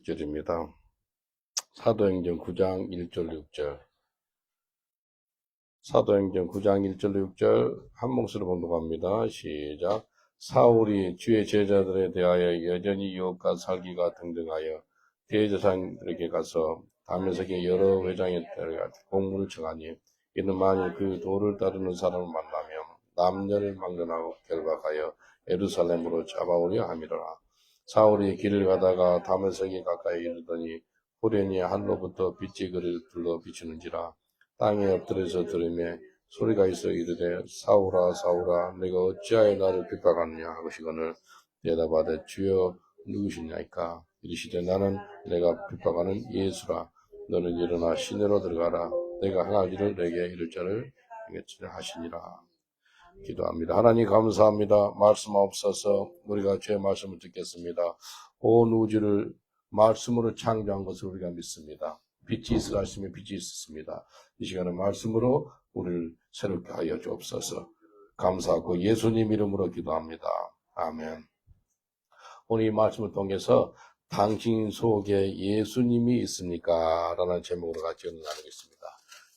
6절입니다. 사도행전 9장 1절 6절. 사도행전 9장 1절 6절 한 목소리로 봉독합니다. 시작. 사울이 주의 제자들에 대하여 여전히 유혹과 살기가 등등하여 대제사장들에게 가서 다메섹의 여러 회장에 따라 공문을 청하니 이는 만일 그 도를 따르는 사람을 만나면 남녀를 막론하고 결박하여 예루살렘으로 잡아오려 함이로라. 사울이 길을 가다가 다메섹에 가까이 이르더니 호련히 하늘로부터 빛이 그를 둘러 비추는지라. 땅에 엎드려서 들으며 소리가 있어 이르되 사울아 사울아 내가 어찌하여 나를 핍박하느냐 하시거늘 대답하되 주여 누구시냐이까. 이르시되 나는 내가 핍박하는 예수라. 너는 일어나 시내로 들어가라. 내가 행하기를 내게 이를 자를 알겠으라 하시니라. 기도합니다. 하나님 감사합니다. 말씀하옵소서. 우리가 주의 말씀을 듣겠습니다. 온 우주를 말씀으로 창조한 것을 우리가 믿습니다. 빛이 있으라 하시면 빛이 있었습니다. 이 시간에 말씀으로 우리를 새롭게 하여 주옵소서. 감사하고 예수님 이름으로 기도합니다. 아멘. 오늘 이 말씀을 통해서 당신 속에 예수님이 있습니까? 라는 제목으로 같이 나누겠습니다.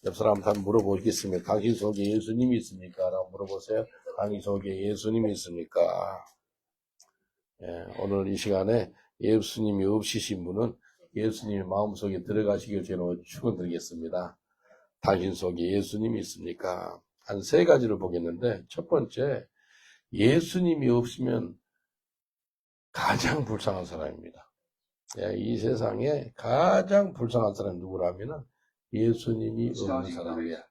옆 사람한테 한번 물어보겠습니다. 당신 속에 예수님이 있습니까? 라고 물어보세요. 당신 속에 예수님이 있습니까? 예, 오늘 이 시간에 예수님이 없으신 분은 예수님의 마음속에 들어가시길 저는 축원드리겠습니다. 당신 속에 예수님이 있습니까? 한 세 가지를 보겠는데, 첫 번째, 예수님이 없으면 가장 불쌍한 사람입니다. 이 세상에 가장 불쌍한 사람이 누구라면은 예수님이 없는 사람이야.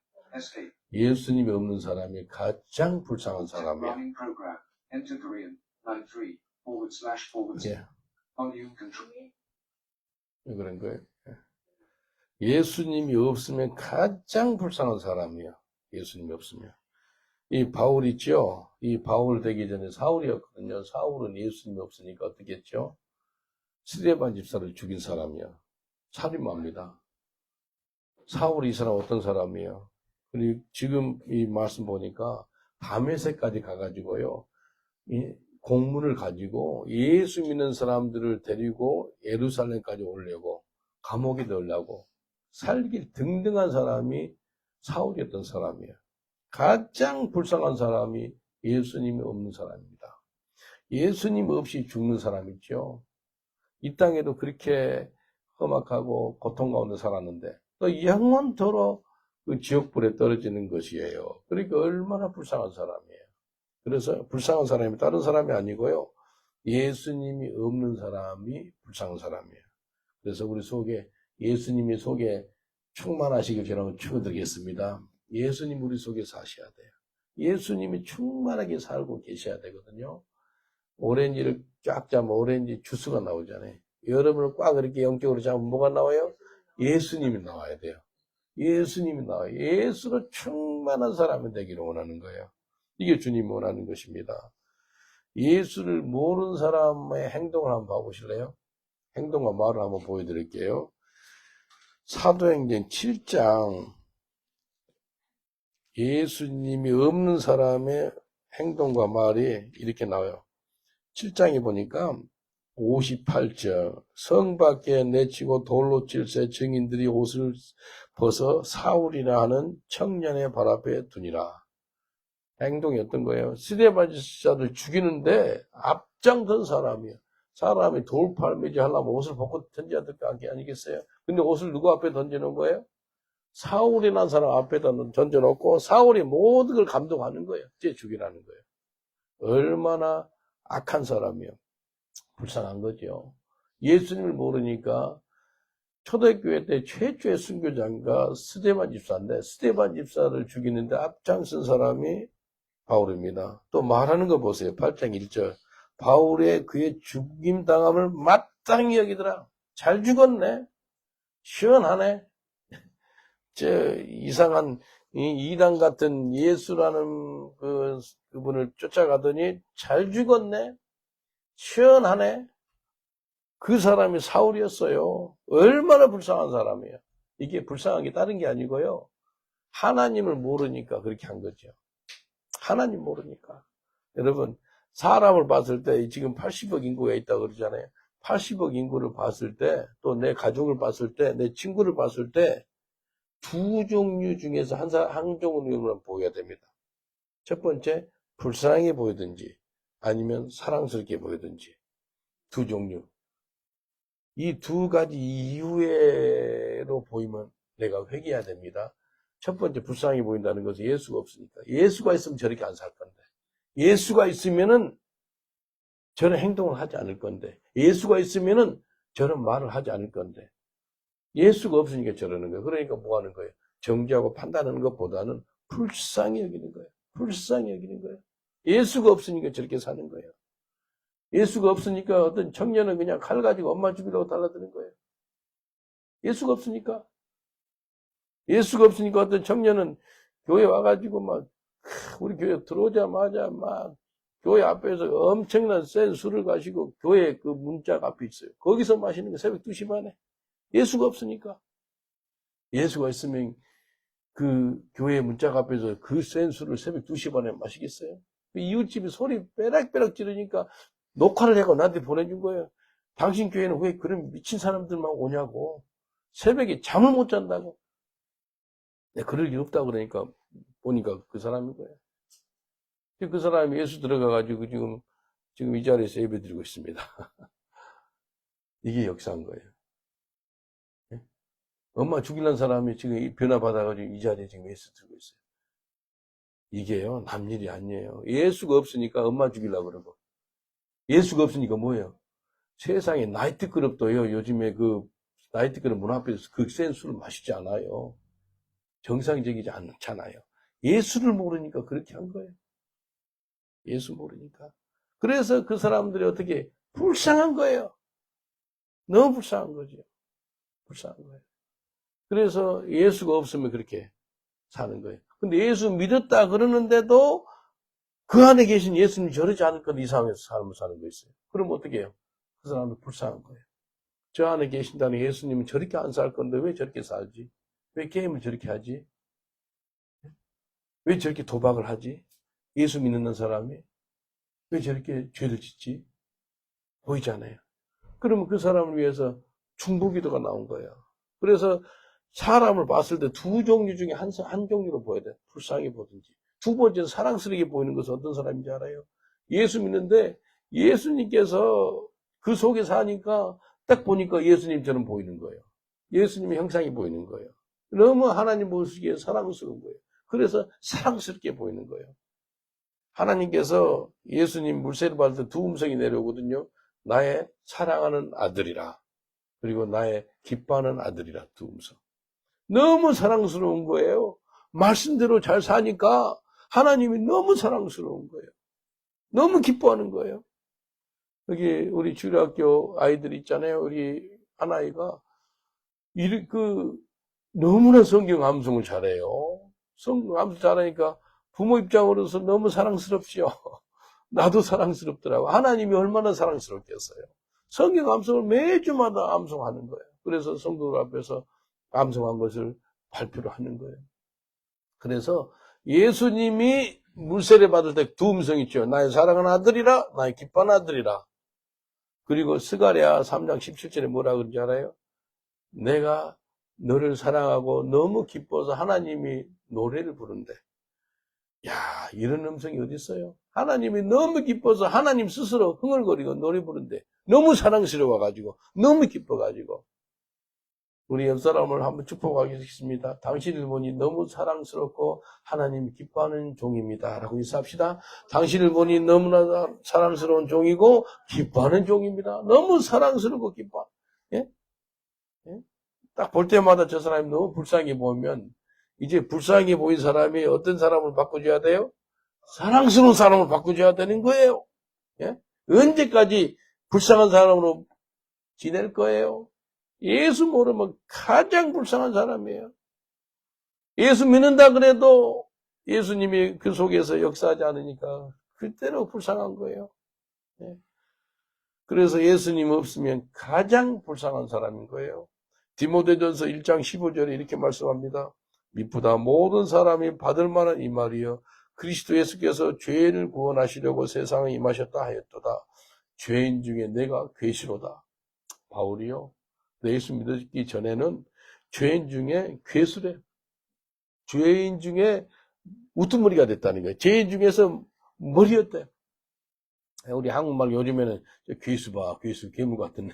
예수님이 없는 사람이 가장 불쌍한 사람이야. 왜 그런 거예요? 예수님이 없으면 가장 불쌍한 사람이야. 예수님이 없으면. 이 바울 있죠? 이 바울 되기 전에 사울이었거든요. 사울은 예수님이 없으니까 어떻게 했죠? 스데반 집사를 죽인 사람이야. 살인마입니다. 사울이 이 사람 어떤 사람이에요? 그리고 지금 이 말씀 보니까 다메섹까지 가가지고요. 이 공문을 가지고 예수 믿는 사람들을 데리고 예루살렘까지 오려고 감옥에 넣으려고 살길 등등한 사람이 사울이었던 사람이에요. 가장 불쌍한 사람이 예수님이 없는 사람입니다. 예수님 없이 죽는 사람 있죠. 이 땅에도 그렇게 험악하고 고통 가운데 살았는데 또 영원토록 그 지옥불에 떨어지는 것이에요. 그러니까 얼마나 불쌍한 사람이에요. 그래서 불쌍한 사람이 다른 사람이 아니고요. 예수님이 없는 사람이 불쌍한 사람이에요. 그래서 우리 속에 예수님이 속에 충만하시길 저는 축원드리겠습니다. 예수님 우리 속에 사셔야 돼요. 예수님이 충만하게 살고 계셔야 되거든요. 오렌지를 쫙 잡으면 오렌지 주스가 나오잖아요. 여러분을 꽉 이렇게 영적으로 잡으면 뭐가 나와요? 예수님이 나와야 돼요. 예수님이 나와요. 예수로 충만한 사람이 되기를 원하는 거예요. 이게 주님이 원하는 것입니다. 예수를 모르는 사람의 행동을 한번 봐보실래요? 행동과 말을 한번 보여드릴게요. 사도행전 7장 예수님이 없는 사람의 행동과 말이 이렇게 나와요. 7장에 보니까 58절 성 밖에 내치고 돌로 찔새 증인들이 옷을 벗어 사울이라 하는 청년의 발 앞에 두니라. 행동이 어떤 거예요? 스데반 집사를 죽이는데 앞장선 사람이에요. 사람이 돌팔매질 하려면 옷을 벗고 던져야 될 거 아니겠어요? 근데 옷을 누구 앞에 던지는 거예요? 사울이라는 사람 앞에다 던져놓고 사울이 모든 걸 감독하는 거예요. 쟤 죽이라는 거예요. 얼마나 악한 사람이에요. 불쌍한 거죠. 예수님을 모르니까 초대교회 때 최초의 순교자가 스데반 집사인데 스데반 집사를 죽이는데 앞장선 사람이 바울입니다. 또 말하는 거 보세요. 8장 1절 바울의 그의 죽임당함을 마땅히 여기더라. 잘 죽었네. 시원하네. 저 이상한 이단 같은 예수라는 그분을 쫓아가더니 잘 죽었네. 시원하네. 그 사람이 사울이었어요. 얼마나 불쌍한 사람이에요. 이게 불쌍한 게 다른 게 아니고요. 하나님을 모르니까 그렇게 한 거죠. 하나님 모르니까. 여러분 사람을 봤을 때 지금 80억 인구가 있다고 그러잖아요. 80억 인구를 봤을 때, 또 내 가족을 봤을 때, 내 친구를 봤을 때, 두 종류 중에서 한 종류만 보여야 됩니다. 첫 번째, 불쌍해 보이든지, 아니면 사랑스럽게 보이든지, 두 종류. 이 두 가지 이후로 보이면 내가 회개해야 됩니다. 첫 번째, 불쌍해 보인다는 것은 예수가 없으니까. 예수가 있으면 저렇게 안 살 건데. 예수가 있으면은 저런 행동을 하지 않을 건데. 예수가 있으면은 저런 말을 하지 않을 건데. 예수가 없으니까 저러는 거예요. 그러니까 뭐 하는 거예요? 정죄하고 판단하는 것보다는 불쌍히 여기는 거예요. 불쌍히 여기는 거예요. 예수가 없으니까 저렇게 사는 거예요. 예수가 없으니까 어떤 청년은 그냥 칼 가지고 엄마 죽이려고 달라드는 거예요. 예수가 없으니까. 예수가 없으니까 어떤 청년은 교회 와가지고 막, 우리 교회 들어오자마자 막, 교회 앞에서 엄청난 센 술을 가지고 교회 그 문짝 앞에 있어요. 거기서 마시는 거 새벽 2시 반에. 예수가 없으니까. 예수가 있으면 그 교회 문짝 앞에서 그 센 술을 새벽 2시 반에 마시겠어요? 이웃집이 소리 빼락빼락 지르니까 녹화를 하고 나한테 보내준 거예요. 당신 교회는 왜 그런 미친 사람들만 오냐고. 새벽에 잠을 못 잔다고. 그럴 일 없다고 그러니까 보니까 그 사람인 거예요. 그 사람이 예수 들어가가지고 지금 이 자리에서 예배 드리고 있습니다. 이게 역사인 거예요. 엄마 죽이려는 사람이 지금 변화받아가지고 이 자리에 지금 예수 들고 있어요. 이게요, 남일이 아니에요. 예수가 없으니까 엄마 죽이려고 그러고. 예수가 없으니까 뭐예요? 세상에 나이트클럽도요, 요즘에 그 나이트클럽 문 앞에서 그 센 술을 마시지 않아요. 정상적이지 않잖아요. 예수를 모르니까 그렇게 한 거예요. 예수 모르니까. 그래서 그 사람들이 어떻게 불쌍한 거예요. 너무 불쌍한 거죠. 불쌍한 거예요. 그래서 예수가 없으면 그렇게 사는 거예요. 근데 예수 믿었다 그러는데도 그 안에 계신 예수님 저러지 않을 건 이상해서 삶을 사는 거 있어요. 그럼 어떻게 해요? 그 사람은 불쌍한 거예요. 저 안에 계신다는 예수님은 저렇게 안 살 건데 왜 저렇게 살지? 왜 게임을 저렇게 하지? 왜 저렇게 도박을 하지? 예수 믿는 사람이 왜 저렇게 죄를 짓지? 보이잖아요. 그러면 그 사람을 위해서 중보기도가 나온 거예요. 그래서 사람을 봤을 때 두 종류 중에 한 종류로 보여야 돼. 불쌍히 보든지. 두 번째는 사랑스럽게 보이는 것은 어떤 사람인지 알아요? 예수 믿는데 예수님께서 그 속에 사니까 딱 보니까 예수님처럼 보이는 거예요. 예수님의 형상이 보이는 거예요. 너무 하나님 보시기에 사랑스러운 거예요. 그래서 사랑스럽게 보이는 거예요. 하나님께서 예수님 물세를 받을 때 두 음성이 내려오거든요. 나의 사랑하는 아들이라. 그리고 나의 기뻐하는 아들이라. 두 음성. 너무 사랑스러운 거예요. 말씀대로 잘 사니까 하나님이 너무 사랑스러운 거예요. 너무 기뻐하는 거예요. 여기 우리 주일학교 아이들 있잖아요. 우리 하나이가 너무나 성경 암송을 잘해요. 성경 암송 잘하니까 부모 입장으로서 너무 사랑스럽지요. 나도 사랑스럽더라고. 하나님이 얼마나 사랑스럽겠어요. 성경 암송을 매주마다 암송하는 거예요. 그래서 성도들 앞에서 암송한 것을 발표를 하는 거예요. 그래서 예수님이 물세례 받을 때 두 음성 있죠. 나의 사랑하는 아들이라, 나의 기뻐하는 아들이라. 그리고 스가랴 3장 17절에 뭐라 그런지 알아요? 내가 너를 사랑하고 너무 기뻐서 하나님이 노래를 부른대. 야, 이런 음성이 어디 있어요? 하나님이 너무 기뻐서 하나님 스스로 흥얼거리고 노래 부른대. 너무 사랑스러워가지고, 너무 기뻐가지고. 우리 옆사람을 한번 축복하겠습니다. 당신을 보니 너무 사랑스럽고 하나님이 기뻐하는 종입니다. 라고 인사합시다. 당신을 보니 너무나 사랑스러운 종이고 기뻐하는 종입니다. 너무 사랑스럽고 기뻐. 예? 예? 딱 볼 때마다 저 사람이 너무 불쌍해 보이면 이제 불쌍해 보인 사람이 어떤 사람을 바꿔줘야 돼요? 사랑스러운 사람을 바꿔줘야 되는 거예요. 예? 언제까지 불쌍한 사람으로 지낼 거예요? 예수 모르면 가장 불쌍한 사람이에요. 예수 믿는다 그래도 예수님이 그 속에서 역사하지 않으니까 그때로 불쌍한 거예요. 예. 그래서 예수님 없으면 가장 불쌍한 사람인 거예요. 디모데전서 1장 15절에 이렇게 말씀합니다. 미쁘다 모든 사람이 받을 만한 이 말이여 그리스도 예수께서 죄인을 구원하시려고 세상에 임하셨다 하였도다. 죄인 중에 내가 괴시로다. 바울이요. 예수 믿기 전에는 죄인 중에 괴수래. 죄인 중에 우두머리가 됐다는 거예요. 죄인 중에서 머리였대. 우리 한국말 요즘에는 괴수 봐, 괴수, 괴물 같은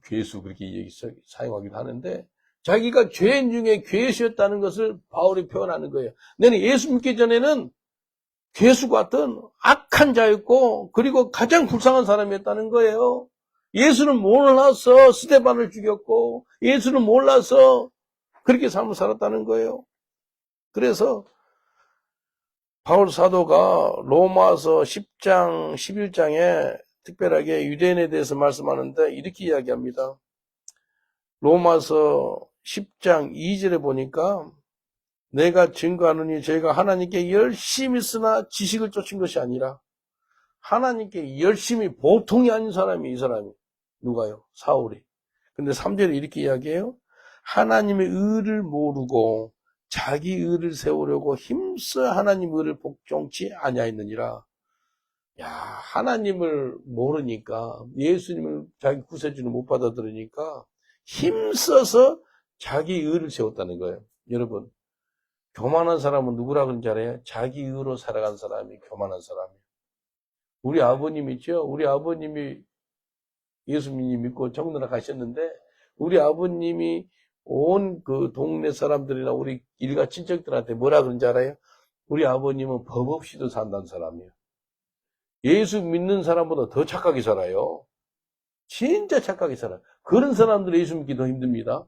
괴수 그렇게 사용하기도 하는데 자기가 죄인 중에 괴수였다는 것을 바울이 표현하는 거예요. 너는 예수 믿기 전에는 괴수 같은 악한 자였고 그리고 가장 불쌍한 사람이었다는 거예요. 예수는 몰라서 스데반을 죽였고 예수는 몰라서 그렇게 삶을 살았다는 거예요. 그래서 바울 사도가 로마서 10장, 11장에 특별하게 유대인에 대해서 말씀하는데 이렇게 이야기합니다. 로마서 10장 2절에 보니까 내가 증거하노니 저희가 하나님께 열심히 쓰나 지식을 쫓은 것이 아니라 하나님께 열심히 보통이 아닌 사람이 이 사람이 누가요? 사울이. 근데 3절에 이렇게 이야기해요. 하나님의 의를 모르고 자기 의를 세우려고 힘써 하나님 의를 복종치 아니하였느니라. 야, 하나님을 모르니까 예수님을 자기 구세주를 못 받아들이니까 힘써서 자기 의를 세웠다는 거예요. 여러분, 교만한 사람은 누구라 그런지 알아요? 자기 의로 살아간 사람이 교만한 사람이에요. 우리 아버님 있죠? 우리 아버님이 예수님 믿고 정로나 가셨는데 우리 아버님이 온 그 동네 사람들이나 우리 일가 친척들한테 뭐라 그런지 알아요? 우리 아버님은 법 없이도 산다는 사람이에요. 예수 믿는 사람보다 더 착하게 살아요. 진짜 착하게 살아요. 그런 사람들이 예수 믿기 더 힘듭니다.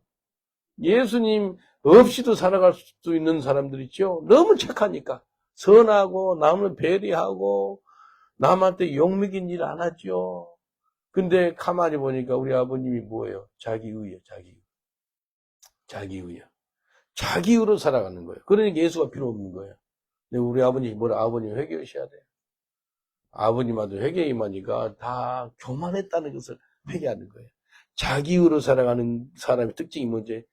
예수님 없이도 살아갈 수 있는 사람들 있죠? 너무 착하니까. 선하고, 남을 배려하고, 남한테 욕먹인 일 안 하죠. 근데 가만히 보니까 우리 아버님이 뭐예요? 자기의예요, 자기의. 자기의요. 자기의로 살아가는 거예요. 그러니까 예수가 필요 없는 거예요. 근데 우리 아버님이 뭐라? 아버님 회개하셔야 돼요. 아버님한테 회개임하니까 다 교만했다는 것을 회개하는 거예요. 자기의로 살아가는 사람의 특징이 뭔지?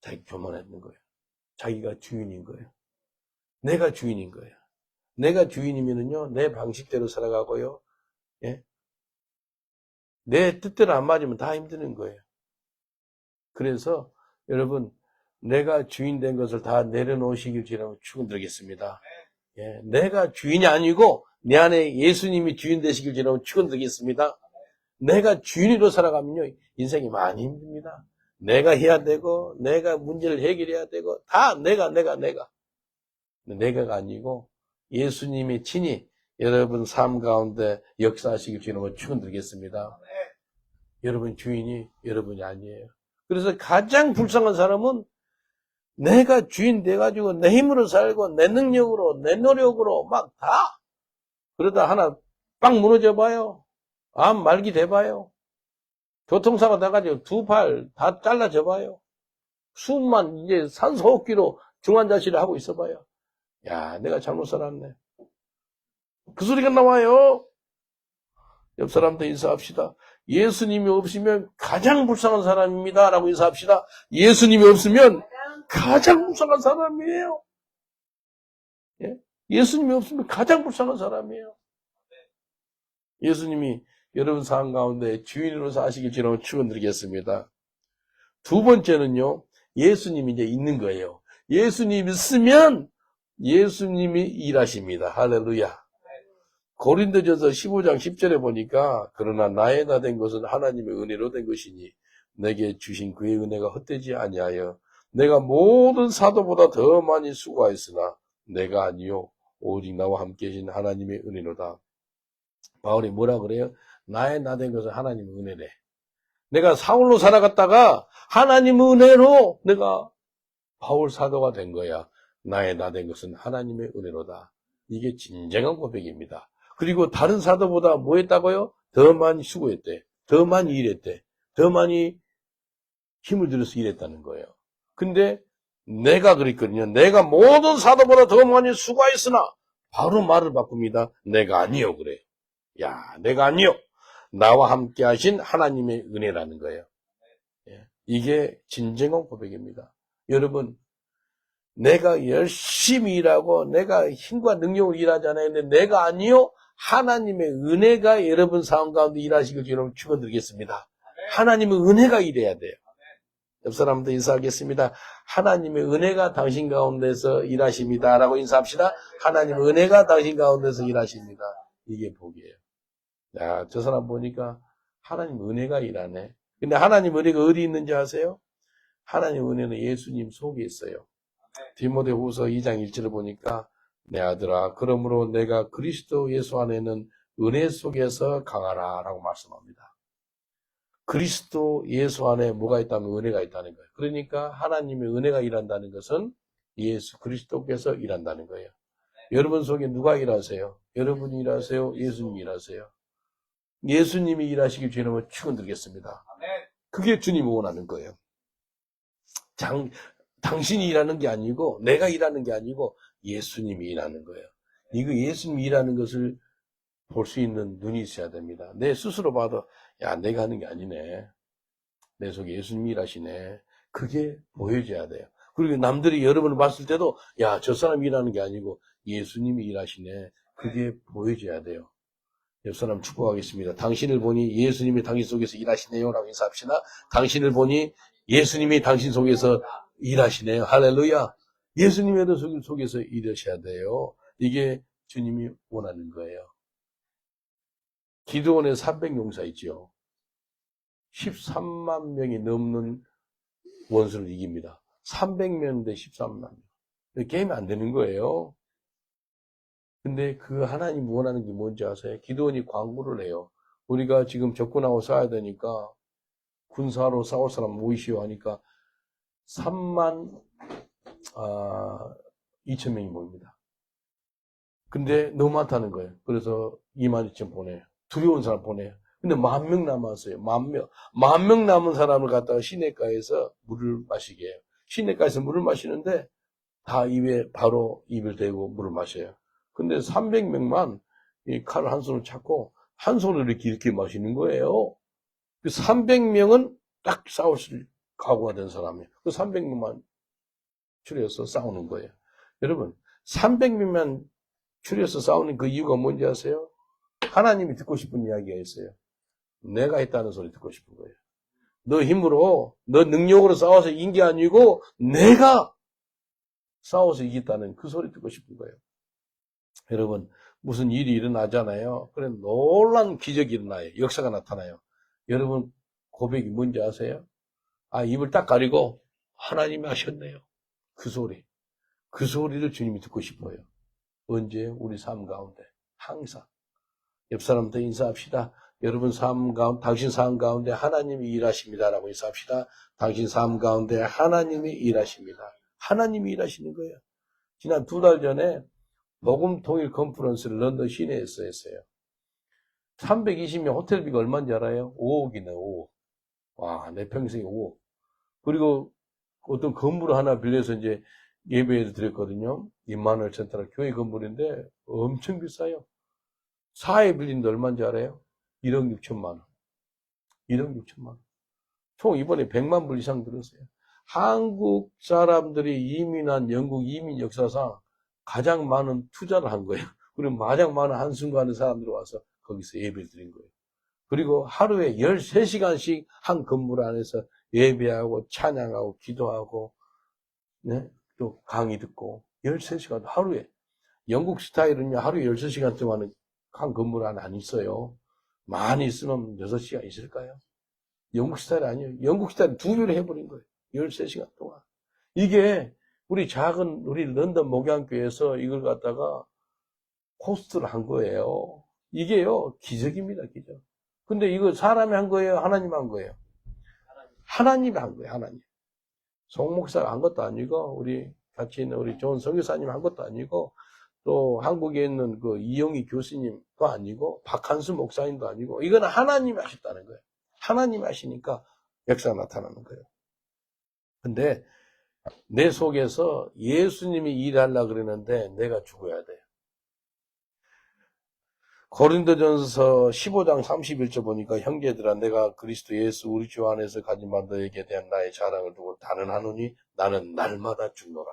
자기 교만했는 거예요. 자기가 주인인 거예요. 내가 주인인 거예요. 내가 주인이면은요, 내 방식대로 살아가고요, 예? 내 뜻대로 안 맞으면 다 힘드는 거예요. 그래서 여러분, 내가 주인 된 것을 다 내려놓으시길 주라고 축원드리겠습니다. 예, 내가 주인이 아니고 내 안에 예수님이 주인 되시길 주라고 축원드리겠습니다. 내가 주인으로 살아가면요, 인생이 많이 힘듭니다. 내가 해야 되고, 내가 문제를 해결해야 되고, 다 내가가 아니고, 예수님이 친히 여러분 삶 가운데 역사하시길 주님으로 축원드리겠습니다. 여러분 주인이 여러분이 아니에요. 그래서 가장 불쌍한 사람은 내가 주인 돼가지고 내 힘으로 살고, 내 능력으로, 내 노력으로 막 다, 그러다 하나 빵 무너져 봐요. 암 말기 돼 봐요. 교통사고 나가지고 두 팔 다 잘라져 봐요. 숨만 이제 산소호흡기로 중환자실을 하고 있어 봐요. 야, 내가 잘못 살았네. 그 소리가 나와요. 옆 사람한테 인사합시다. 예수님이 없으면 가장 불쌍한 사람입니다. 라고 인사합시다. 예수님이 없으면 가장 불쌍한 사람이에요. 예? 예수님이 없으면 가장 불쌍한 사람이에요. 예수님이 여러분 삶 가운데 주인으로 사시길 주라고 축원드리겠습니다. 두 번째는요, 예수님이 이제 있는 거예요. 예수님이 있으면 예수님이 일하십니다. 할렐루야. 고린도전서 15장 10절에 보니까 그러나 나의 나 된 것은 하나님의 은혜로 된 것이니 내게 주신 그의 은혜가 헛되지 아니하여 내가 모든 사도보다 더 많이 수고하였으나 내가 아니요 오직 나와 함께 계신 하나님의 은혜로다. 바울이 뭐라 그래요? 나의 나 된 것은 하나님의 은혜래. 내가 사울로 살아갔다가 하나님의 은혜로 내가 바울 사도가 된 거야. 나의 나 된 것은 하나님의 은혜로다. 이게 진정한 고백입니다. 그리고 다른 사도보다 뭐 했다고요? 더 많이 수고했대. 더 많이 일했대. 더 많이 힘을 들여서 일했다는 거예요. 근데 내가 그랬거든요. 내가 모든 사도보다 더 많이 수고했으나 바로 말을 바꿉니다. 내가 아니요 그래요. 야, 내가 아니요. 나와 함께 하신 하나님의 은혜라는 거예요. 이게 진정한 고백입니다. 여러분, 내가 열심히 일하고 내가 힘과 능력으로 일하잖아요. 근데 내가 아니요. 하나님의 은혜가 여러분 삶 가운데 일하시길 여러분 축원드리겠습니다. 하나님의 은혜가 일해야 돼요. 옆 사람도 인사하겠습니다. 하나님의 은혜가 당신 가운데서 일하십니다. 라고 인사합시다. 하나님의 은혜가 당신 가운데서 일하십니다. 이게 복이에요. 야, 저 사람 보니까 하나님 은혜가 일하네. 근데 하나님 은혜가 어디 있는지 아세요? 하나님 은혜는 예수님 속에 있어요. 디모데후서 2장 1절을 보니까 내 아들아 그러므로 내가 그리스도 예수 안에는 은혜 속에서 강하라 라고 말씀합니다. 그리스도 예수 안에 뭐가 있다면 은혜가 있다는 거예요. 그러니까 하나님의 은혜가 일한다는 것은 예수 그리스도께서 일한다는 거예요. 여러분 속에 누가 일하세요? 여러분이 일하세요? 예수님이 일하세요? 예수님이 일하시길 주님은 축원드리겠습니다. 그게 주님이 원하는 거예요. 당신이 일하는 게 아니고 내가 일하는 게 아니고 예수님이 일하는 거예요. 이거 예수님이 일하는 것을 볼 수 있는 눈이 있어야 됩니다. 내 스스로 봐도 야 내가 하는 게 아니네. 내 속에 예수님이 일하시네. 그게 보여져야 돼요. 그리고 남들이 여러분을 봤을 때도 야 저 사람이 일하는 게 아니고 예수님이 일하시네. 그게 보여져야 돼요. 옆 사람 축복하겠습니다. 당신을 보니 예수님이 당신 속에서 일하시네요 라고 인사합시다. 당신을 보니 예수님이 당신 속에서 일하시네요. 할렐루야. 예수님의 속에서 일하셔야 돼요. 이게 주님이 원하는 거예요. 기드온의 300용사 있죠. 13만 명이 넘는 원수를 이깁니다. 300명 대 13만 명. 게임이 안 되는 거예요. 근데 그 하나님 원하는 게 뭔지 아세요? 기드온이 광고를 해요. 우리가 지금 적군하고 싸워야 되니까 군사로 싸울 사람 모이시오 하니까 3만 2천 명이 모입니다. 근데 너무 많다는 거예요. 그래서 2만 2천 보내요. 두려운 사람 보내요. 근데 10,000명 남았어요. 10,000명. 10,000명 남은 사람을 갖다가 시냇가에서 물을 마시게 해요. 시냇가에서 물을 마시는데 다 입에 바로 입을 대고 물을 마셔요. 근데 300명만 이 칼을 한 손을 찾고 한 손으로 이렇게 마시는 거예요. 그 300명은 딱 싸울 수 각오가 된 사람이에요. 그 300명만 추려서 싸우는 거예요. 여러분, 300명만 추려서 싸우는 그 이유가 뭔지 아세요? 하나님이 듣고 싶은 이야기가 있어요. 내가 했다는 소리 듣고 싶은 거예요. 너 힘으로, 너 능력으로 싸워서 이긴 게 아니고 내가 싸워서 이겼다는 그 소리 듣고 싶은 거예요. 여러분, 무슨 일이 일어나잖아요. 그래 놀란 기적이 일어나요. 역사가 나타나요. 여러분, 고백이 뭔지 아세요? 입을 딱 가리고 하나님이 하셨네요. 그 소리. 그 소리를 주님이 듣고 싶어요. 언제? 우리 삶 가운데. 항상. 옆 사람한테 인사합시다. 여러분 삶 가운데, 당신 삶 가운데 하나님이 일하십니다라고 인사합시다. 당신 삶 가운데 하나님이 일하십니다. 하나님이 일하시는 거예요. 지난 2달 전에 복음 통일 컨퍼런스를 런던 시내에서 했어요. 320명 호텔비가 얼마인지 알아요? 5억이네, 5억. 와, 내 평생에 5억. 그리고 어떤 건물을 하나 빌려서 이제 예배를 드렸거든요. 임마누엘 센터라 교회 건물인데 엄청 비싸요. 4회 빌린데 얼마인지 알아요? 1억 6천만 원. 1억 6천만 원. 총 이번에 100만 불 이상 들었어요. 한국 사람들이 이민한 영국 이민 역사상 가장 많은 투자를 한 거예요. 그리고 가장 많은 한순간에 사람들이 와서 거기서 예배를 드린 거예요. 그리고 하루에 13시간씩 한 건물 안에서 예배하고 찬양하고 기도하고 네? 또 강의 듣고 13시간 하루에. 영국 스타일은요 하루에 13시간 동안은 한 건물 안에 안 있어요. 많이 있으면 6시간 있을까요? 영국 스타일 아니에요. 영국 스타일 2배로 해버린 거예요. 13시간 동안. 이게 우리 런던 목양교회에서 이걸 갖다가 호스트를 한 거예요. 이게요, 기적입니다, 기적. 근데 이거 사람이 한 거예요? 하나님이 한 거예요? 하나님이 한 거예요, 하나님. 송 목사가 한 것도 아니고, 우리 같이 있는 우리 좋은 선교사님 한 것도 아니고, 또 한국에 있는 그 이영희 교수님도 아니고, 박한수 목사님도 아니고, 이거는 하나님이 하셨다는 거예요. 하나님이 하시니까 역사가 나타나는 거예요. 근데 내 속에서 예수님이 일하려고 그러는데 내가 죽어야 돼요. 고린도전서 15장 31절 보니까 형제들아 내가 그리스도 예수 우리 주 안에서 가진 바 너에게 대한 나의 자랑을 두고 단언하노니 나는 날마다 죽노라.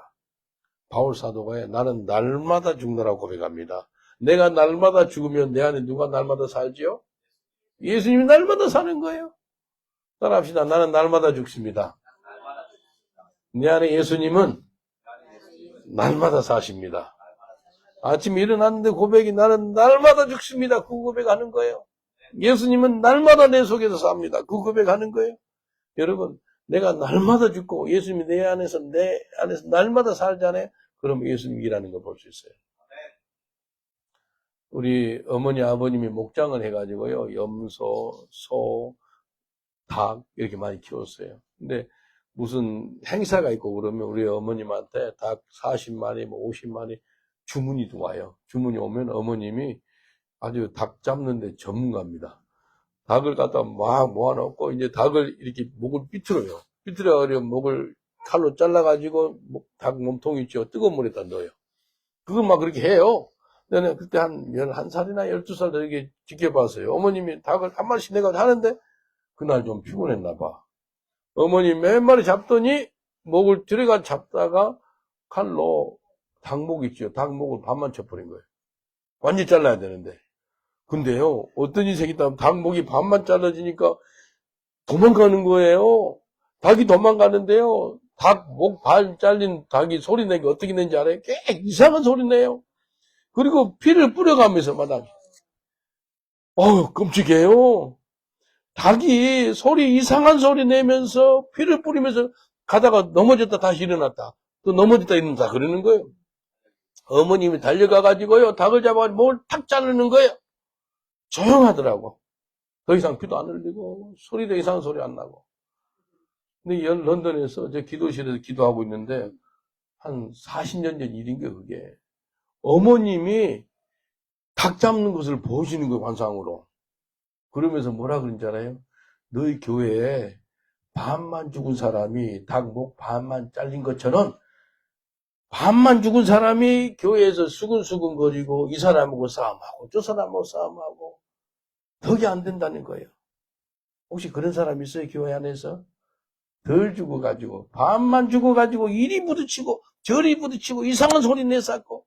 바울 사도가 나는 날마다 죽노라고 고백합니다. 내가 날마다 죽으면 내 안에 누가 날마다 살지요? 예수님이 날마다 사는 거예요. 따라합시다. 나는 날마다 죽습니다. 내 안에 예수님은 날마다 사십니다. 아침에 일어났는데 고백이 나는 날마다 죽습니다. 그 고백하는 거예요. 예수님은 날마다 내 속에서 삽니다. 그 고백하는 거예요. 여러분, 내가 날마다 죽고 예수님이 내 안에서 날마다 살잖아요. 그럼 예수님이 일하는 걸 볼 수 있어요. 우리 어머니, 아버님이 목장을 해가지고요. 염소, 소, 닭 이렇게 많이 키웠어요. 근데 무슨 행사가 있고 그러면 우리 어머님한테 닭 40마리, 50마리 주문이 와요. 주문이 오면 어머님이 아주 닭 잡는데 전문가입니다. 닭을 갖다 막 모아놓고 이제 닭을 이렇게 목을 삐뚤어요. 삐뚤어가지고 목을 칼로 잘라가지고 닭 몸통 있죠. 뜨거운 물에다 넣어요. 그걸 막 그렇게 해요. 내가 그때 한 11살이나 12살 이렇게 지켜봤어요. 어머님이 닭을 한 마리씩 내가 하는데 그날 좀 피곤했나 봐. 어머니 몇 마리 잡더니 목을 들어가 잡다가 칼로 닭목 있죠. 닭목을 반만 쳐버린 거예요. 완전히 잘라야 되는데. 근데요, 어떤 인생이 있다면 닭목이 반만 잘라지니까 도망가는 거예요. 닭이 도망가는데요. 닭 목 반 잘린 닭이 소리 내기 어떻게 내는지 알아요? 꽤 이상한 소리 내요. 그리고 피를 뿌려가면서 마당에. 끔찍해요. 닭이 이상한 소리 내면서 피를 뿌리면서 가다가 넘어졌다 다시 일어났다. 또 넘어졌다 일어났다 그러는 거예요. 어머님이 달려가가지고요. 닭을 잡아가지고 목을 탁 자르는 거예요. 조용하더라고. 더 이상 피도 안 흘리고 소리도 이상한 소리 안 나고. 근데 런던에서 제 기도실에서 기도하고 있는데 한 40년 전 일인 거예요. 그게. 어머님이 닭 잡는 것을 보시는 거예요. 환상으로. 그러면서 뭐라 그런지 알아요? 너희 교회에 반만 죽은 사람이 닭목 반만 잘린 것처럼 반만 죽은 사람이 교회에서 수근수근 거리고 이 사람하고 싸움하고 저 사람하고 싸움하고 덕이 안 된다는 거예요. 혹시 그런 사람 있어요? 교회 안에서? 덜 죽어가지고 반만 죽어가지고 이리 부딪히고 저리 부딪히고 이상한 소리 내쌌고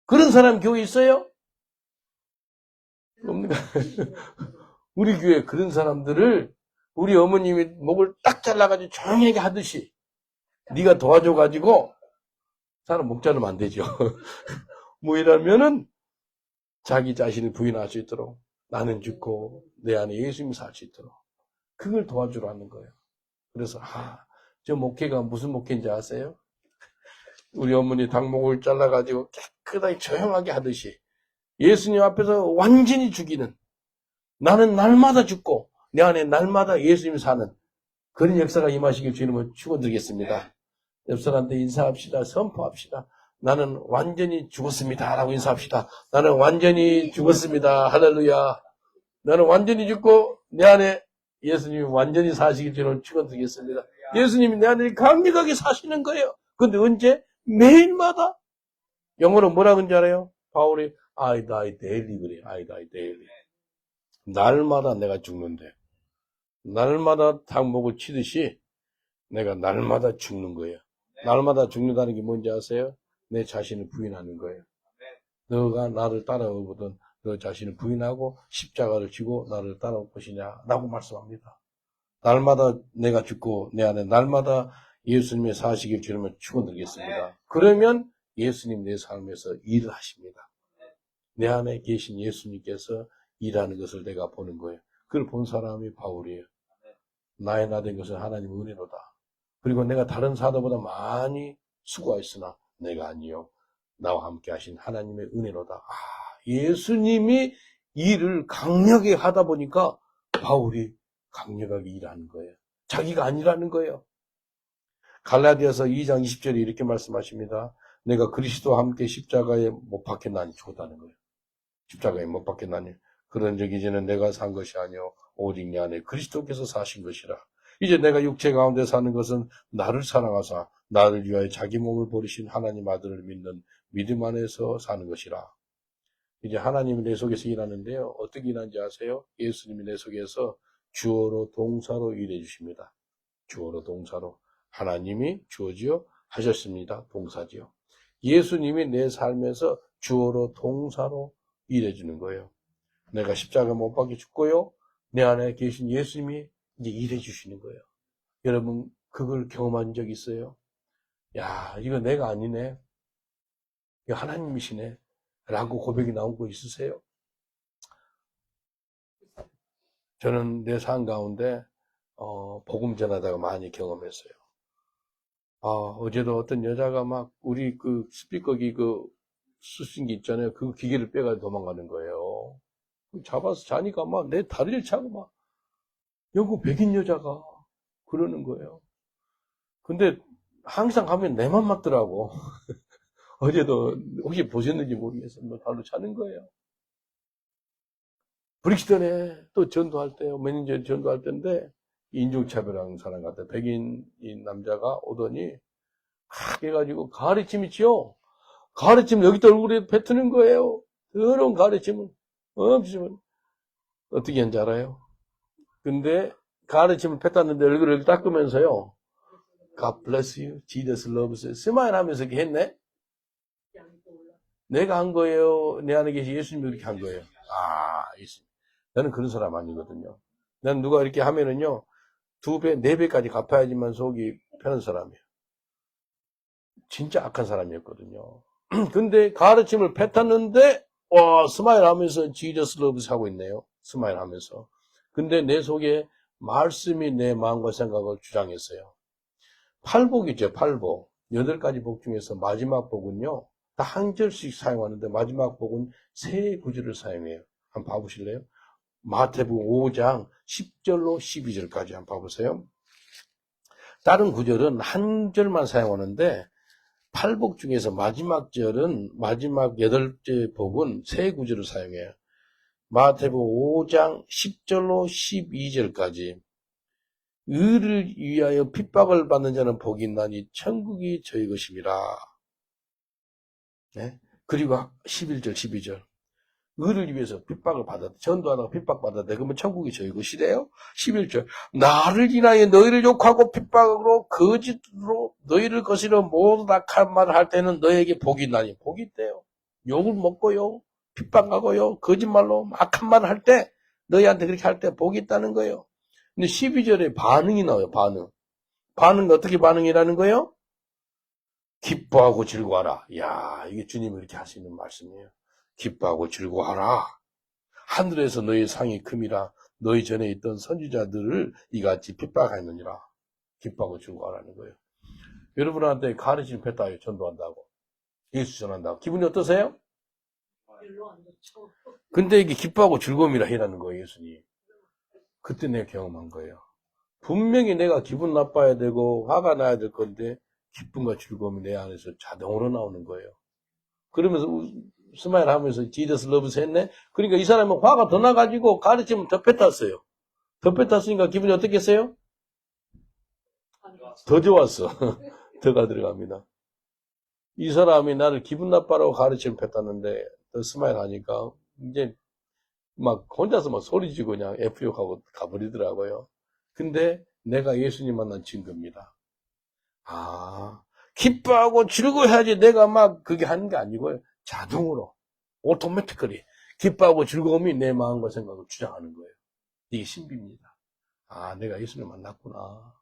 그런 사람 교회 있어요? 없는가? 우리 교회 그런 사람들을 우리 어머님이 목을 딱 잘라가지고 조용하게 하듯이 네가 도와줘가지고 사람 목 자르면 안 되죠. 뭐 이러면은 자기 자신을 부인할 수 있도록 나는 죽고 내 안에 예수님이 살 수 있도록 그걸 도와주라는 거예요. 그래서 저 목회가 무슨 목회인지 아세요? 우리 어머니 닭목을 잘라가지고 깨끗하게 조용하게 하듯이 예수님 앞에서 완전히 죽이는 나는 날마다 죽고 내 안에 날마다 예수님이 사는 그런 역사가 임하시길 주님을 축원드리겠습니다. 옆 사람한테 인사합시다. 선포합시다. 나는 완전히 죽었습니다. 라고 인사합시다. 나는 완전히 죽었습니다. 할렐루야. 나는 완전히 죽고 내 안에 예수님이 완전히 사시길 주님을 축원드리겠습니다. 예수님이 내 안에 강력하게 사시는 거예요. 근데 언제? 매일마다. 영어로 뭐라 그런지 알아요? 바울이 I die daily 그래요. I die daily. 날마다 내가 죽는데 날마다 닭목을 치듯이 내가 날마다 죽는 거예요. 날마다 죽는다는 게 뭔지 아세요? 내 자신을 부인하는 거예요. 너가 나를 따라오거든 너 자신을 부인하고 십자가를 지고 나를 따라올 것이냐 라고 말씀합니다. 날마다 내가 죽고 내 안에 날마다 예수님의 사시길 주님을 축원드리겠습니다. 그러면 예수님 내 삶에서 일을 하십니다. 내 안에 계신 예수님께서 일하는 것을 내가 보는 거예요. 그걸 본 사람이 바울이에요. 나의 나 된 것은 하나님의 은혜로다. 그리고 내가 다른 사도보다 많이 수고하였으나 내가 아니요 나와 함께 하신 하나님의 은혜로다. 예수님이 일을 강력하게 하다 보니까 바울이 강력하게 일하는 거예요. 자기가 안 일하는 거예요. 갈라디아서 2장 20절에 이렇게 말씀하십니다. 내가 그리스도와 함께 십자가에 못 박혔나니 죽었다는 거예요. 십자가에 못 박혔나니 그런 적 이제는 내가 산 것이 아니요 오직 내 안에 그리스도께서 사신 것이라. 이제 내가 육체 가운데 사는 것은 나를 사랑하사 나를 위하여 자기 몸을 버리신 하나님 아들을 믿는 믿음 안에서 사는 것이라. 이제 하나님이 내 속에서 일하는데요. 어떻게 일하는지 아세요? 예수님이 내 속에서 주어로 동사로 일해 주십니다. 주어로 동사로. 하나님이 주어지요 하셨습니다. 동사지요. 예수님이 내 삶에서 주어로 동사로 일해 주는 거예요. 내가 십자가 못 박혀 죽고요. 내 안에 계신 예수님이 이제 일해 주시는 거예요. 여러분, 그걸 경험한 적 있어요? 야, 이거 내가 아니네. 이거 하나님이시네. 라고 고백이 나온 거 있으세요? 저는 내 삶 가운데, 복음 전하다가 많이 경험했어요. 어제도 어떤 여자가 막, 우리 그 스피커기 수신기 있잖아요. 그 기계를 빼가 도망가는 거예요. 잡아서 자니까 막 내 다리를 차고 막, 영국 백인 여자가 그러는 거예요. 근데 항상 하면 내만 맞더라고. 어제도 혹시 보셨는지 모르겠어요. 뭐 발로 차는 거예요. 브릭스턴에 또 전도할 때요. 몇 년 전에 전도할 때인데 인종차별하는 사람 같아. 백인 남자가 오더니 막 해가지고 가르침 있죠. 가르침 여기다 얼굴에 뱉는 거예요. 더러운 가르침을 엄청 어떻게 한지 알아요? 근데 가르침을 뱉었는데 얼굴을 닦으면서요. God bless you. Jesus loves you. 스마일 하면서 이렇게 했네. 내가 한 거예요. 내 안에 계신 예수님이 그렇게 한 거예요. 예수님. 나는 그런 사람 아니거든요. 나는 누가 이렇게 하면은요, 2배, 4배까지 갚아야지만 속이 편한 사람이에요. 진짜 악한 사람이었거든요. 근데 가르침을 뱉었는데, 스마일 하면서 Jesus loves 하고 있네요. 스마일 하면서. 근데 내 속에 말씀이 내 마음과 생각을 주장했어요. 팔복이죠, 팔복. 8가지 복 중에서 마지막 복은요, 다 한 절씩 사용하는데 마지막 복은 3구절을 사용해요. 한번 봐보실래요? 마태복음 5장 10절로 12절까지 한번 봐보세요. 다른 구절은 한 절만 사용하는데 팔복 중에서 마지막 절은 마지막 8째 복은 3구절을 사용해요. 마태복음 5장 10절로 12절까지 의를 위하여 핍박을 받는 자는 복이 있나니 천국이 저희 것임이라. 네? 그리고 11절 12절 의를 위해서 핍박을 받았다. 전도하다가 핍박받았다. 그러면 천국이 저희 것이래요. 11절 나를 인하여 너희를 욕하고 핍박으로 거짓으로 너희를 거스려 모두 악한 말을 할 때는 너희에게 복이 있나니. 복이 있대요. 욕을 먹고요. 핍박하고요. 거짓말로 악한 말을 할 때 너희한테 그렇게 할 때 복이 있다는 거예요. 근데 12절에 반응이 나와요. 반응 어떻게 반응이라는 거예요? 기뻐하고 즐거워하라. 이야, 이게 주님이 이렇게 하시는 말씀이에요. 기뻐하고 즐거워하라. 하늘에서 너희 상이 큼이라. 너희 전에 있던 선지자들을 이같이 핍박하였느니라. 기뻐하고 즐거워하라는 거예요. 여러분한테 가르치는 뱉다요. 전도한다고. 예수 전한다고. 기분이 어떠세요? 근데 이게 기뻐하고 즐거움이라 해라는 거예요. 예수님. 그때 내가 경험한 거예요. 분명히 내가 기분 나빠야 되고 화가 나야 될 건데 기쁨과 즐거움이 내 안에서 자동으로 나오는 거예요. 그러면서 스마일 하면서 Jesus loves 했네. 그러니까 이 사람은 화가 더 나가지고 가르치면 더 뱉었어요. 더 뱉었으니까 기분이 어떻겠어요? 더 좋았어. 더가 들어갑니다. 이 사람이 나를 기분 나빠라고 가르치면 뱉었는데 더 스마일 하니까 이제 막 혼자서 막 소리지고 그냥 F욕하고 가버리더라고요. 근데 내가 예수님 만난 증거입니다. 기뻐하고 즐거워해야지 내가 막 그게 하는 게 아니고요. 자동으로, 오토매틱하리 기뻐하고 즐거움이 내 마음과 생각을 주장하는 거예요. 이게 신비입니다. 내가 예수님 만났구나.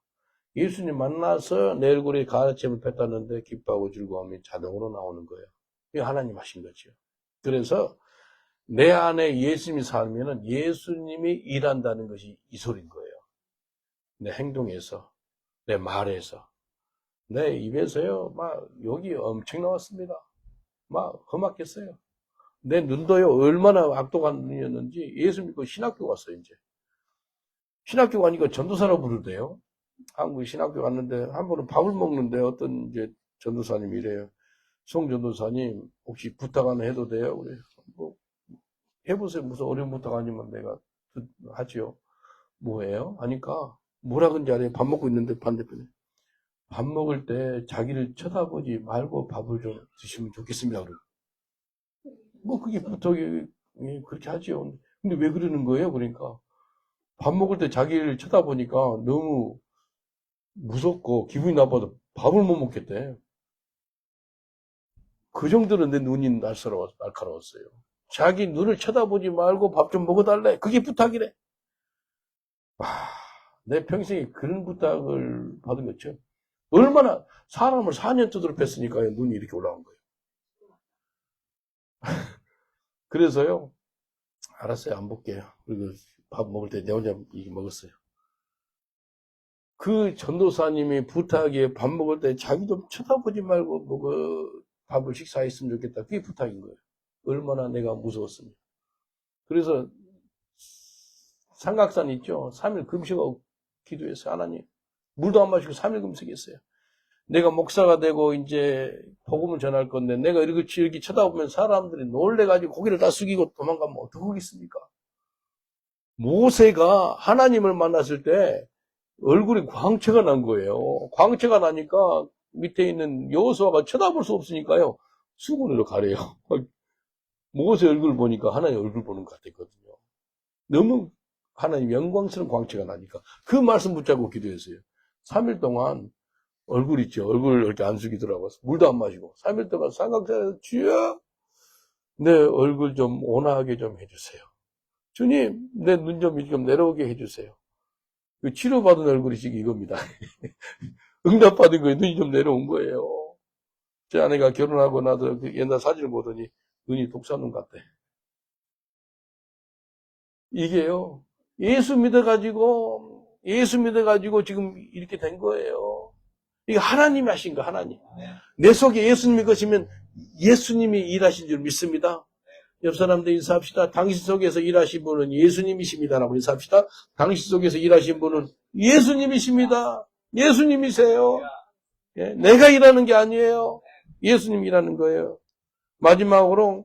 예수님 만나서 내 얼굴에 가르침을 뱉었는데 기뻐하고 즐거움이 자동으로 나오는 거예요. 이게 하나님 하신 거죠. 그래서 내 안에 예수님이 살면은 예수님이 일한다는 것이 이 소리인 거예요. 내 행동에서, 내 말에서, 내 입에서요, 막 욕이 엄청 나왔습니다. 막 험악했어요. 내 눈도요, 얼마나 악독한 눈이었는지 예수 믿고 신학교 갔어요, 이제. 신학교 가니까 전도사라고 부르대요. 한국 신학교 갔는데, 한 번은 밥을 먹는데 어떤 이제 전도사님이 이래요. 송 전도사님, 혹시 부탁 하나 해도 돼요? 그래. 뭐, 해보세요. 무슨 어려운 부탁 아니면 내가 하지요. 뭐예요? 하니까, 뭐라 그런지 알아요? 밥 먹고 있는데 반대편에. 밥 먹을 때 자기를 쳐다보지 말고 밥을 좀 드시면 좋겠습니다. 뭐 그게 부탁이 그렇게 하죠. 근데 왜 그러는 거예요? 그러니까 밥 먹을 때 자기를 쳐다보니까 너무 무섭고 기분이 나빠서 밥을 못 먹겠대. 그 정도로 내 눈이 날카로웠어요. 자기 눈을 쳐다보지 말고 밥 좀 먹어달래. 그게 부탁이래. 내 평생에 그런 부탁을 받은 거죠. 얼마나 사람을 4년 두드려 뺐으니까요. 눈이 이렇게 올라온 거예요. 그래서요. 알았어요. 안 볼게요. 그리고 밥 먹을 때 내 혼자 이게 먹었어요. 그 전도사님이 부탁에 밥 먹을 때 자기 좀 쳐다보지 말고 밥을 식사했으면 좋겠다. 그게 부탁인 거예요. 얼마나 내가 무서웠습니까. 그래서 삼각산 있죠. 3일 금식하고 기도했어요. 하나님. 물도 안 마시고 3일 금식했어요. 내가 목사가 되고 이제 복음을 전할 건데 내가 이렇게 쳐다보면 사람들이 놀래가지고 고개를 다 숙이고 도망가면 어떡하겠습니까? 모세가 하나님을 만났을 때 얼굴이 광채가 난 거예요. 광채가 나니까 밑에 있는 여호수아가 쳐다볼 수 없으니까요. 수군으로 가래요. 모세 얼굴 보니까 하나님 얼굴 보는 것 같았거든요. 너무 하나님 영광스러운 광채가 나니까 그 말씀 붙잡고 기도했어요. 3일 동안 얼굴 있죠. 얼굴 이렇게 안 숙이더라고요. 물도 안 마시고 3일 동안 삼각자에서 주여 내 얼굴 좀 온화하게 좀 해주세요. 주님 내 눈 좀 내려오게 해주세요. 그 치료받은 얼굴이 지금 이겁니다. 응답받은 거예요. 눈이 좀 내려온 거예요. 제 아내가 결혼하고 나서 그 옛날 사진을 보더니 눈이 독사눈 같대. 이게요. 예수 믿어가지고 지금 이렇게 된 거예요. 이게 하나님이 하신 거, 하나님. 내 속에 예수님이 것이면 예수님이 일하신 줄 믿습니다. 옆 사람들 인사합시다. 당신 속에서 일하신 분은 예수님이십니다라고 인사합시다. 당신 속에서 일하신 분은 예수님이십니다. 예수님이세요. 예, 내가 일하는 게 아니에요. 예수님이 일하는 거예요. 마지막으로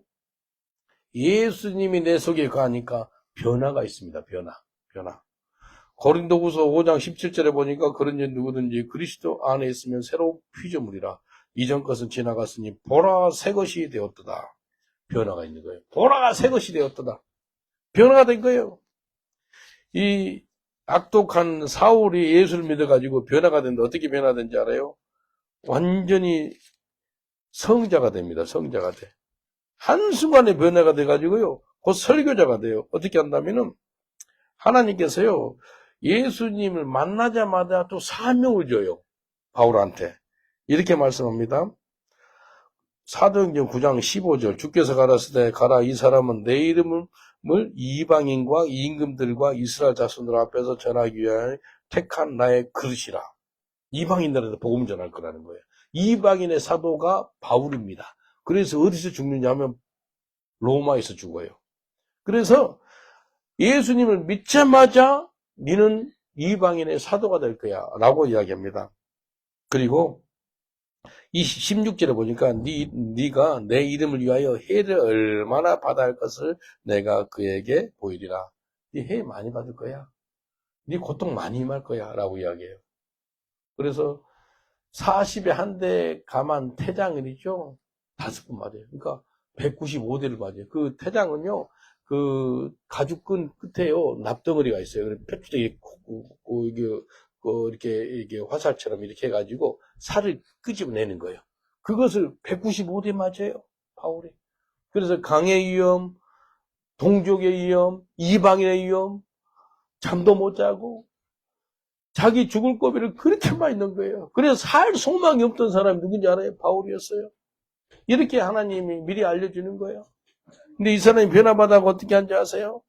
예수님이 내 속에 가니까 변화가 있습니다. 변화. 고린도후서 5장 17절에 보니까 그런지 누구든지 그리스도 안에 있으면 새로운 피조물이라. 이전 것은 지나갔으니 보라 새 것이 되었도다. 변화가 있는 거예요. 보라 새 것이 되었도다. 변화가 된 거예요. 이 악독한 사울이 예수를 믿어가지고 변화가 됐는데 어떻게 변화된지 알아요? 완전히 성자가 됩니다. 성자가 돼. 한순간에 변화가 돼가지고요. 곧 설교자가 돼요. 어떻게 한다면은 하나님께서요. 예수님을 만나자마자 또 사명을 줘요. 바울한테. 이렇게 말씀합니다. 사도행전 9장 15절 주께서 가라사대 가라 이 사람은 내 이름을 이방인과 임금들과 이스라엘 자손들 앞에서 전하기 위하여 택한 나의 그릇이라. 이방인들한테 복음 전할 거라는 거예요. 이방인의 사도가 바울입니다. 그래서 어디서 죽느냐 하면 로마에서 죽어요. 그래서 예수님을 믿자마자 너는 이방인의 사도가 될 거야 라고 이야기합니다. 그리고 16절에 보니까 네가 내 이름을 위하여 해를 얼마나 받아야 할 것을 내가 그에게 보이리라. 네 해 많이 받을 거야. 네 고통 많이 임할 거야 라고 이야기해요. 그래서 40에 한 대 감한 태장을이죠. 5번 맞아요. 그러니까 195대를 맞아요. 그 태장은요. 그 가죽끈 끝에요. 납덩어리가 있어요. 그래서 펼치게 이렇게 화살처럼 이렇게 해가지고 살을 끄집어내는 거예요. 그것을 195대 맞아요. 바울이. 그래서 강의 위험, 동족의 위험, 이방인의 위험, 잠도 못 자고 자기 죽을 고비를 그렇게 많이 넣은 거예요. 그래서 살 소망이 없던 사람이 누군지 알아요? 바울이었어요. 이렇게 하나님이 미리 알려주는 거예요. 근데 이 사람이 변화받아가 어떻게 한지 아세요?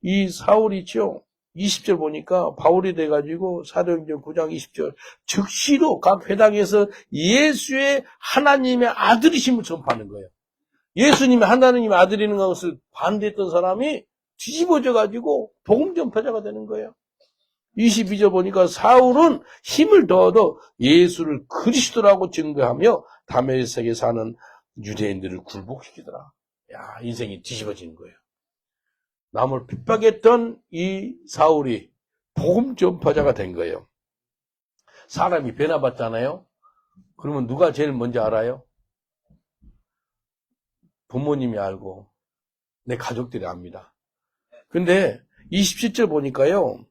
이 사울이 있죠? 20절 보니까 바울이 돼가지고 사도행전 9장 20절 즉시로 각 회당에서 예수의 하나님의 아들이심을 전파하는 거예요. 예수님이 하나님의 아들이라는 것을 반대했던 사람이 뒤집어져가지고 복음 전파자가 되는 거예요. 22절 보니까 사울은 힘을 더얻어 예수를 그리스도라고 증거하며 다메섹에 사는 유대인들을 굴복시키더라. 야, 인생이 뒤집어지는 거예요. 남을 핍박했던 이 사울이 복음 전파자가 된 거예요. 사람이 변화받잖아요. 그러면 누가 제일 먼저 알아요? 부모님이 알고 내 가족들이 압니다. 근데 27절 보니까요.